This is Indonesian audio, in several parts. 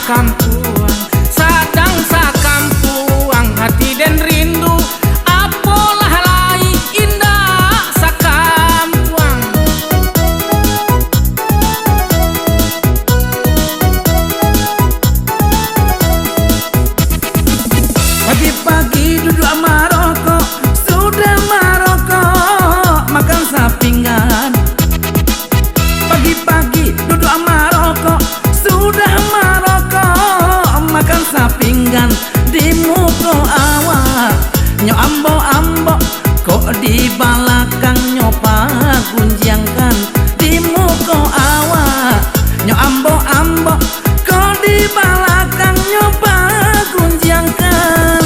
sakampuang, sadang sakampuang, hati dan rindu apalah lai indah sakampuang. Pagi-pagi duduk maroko, sudah maroko makan sapingan. Pagi-pagi duduk maroko, sudah maroko makan sapingan. Di muka awak nyo ambo-ambo, kok di belakang nyo pagunjangkan. Di muka awak nyo ambo-ambo, kok di belakang nyo pagunjangkan.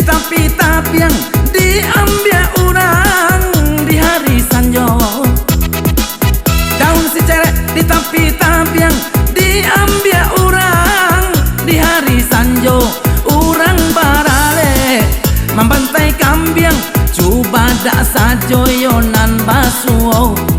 Tapi-tapian diambil orang di hari sanjo. Daun si cerek di tapi-tapian diambil orang di hari sanjo. Orang barale membantai kambing, coba dak sajo yonan basuh.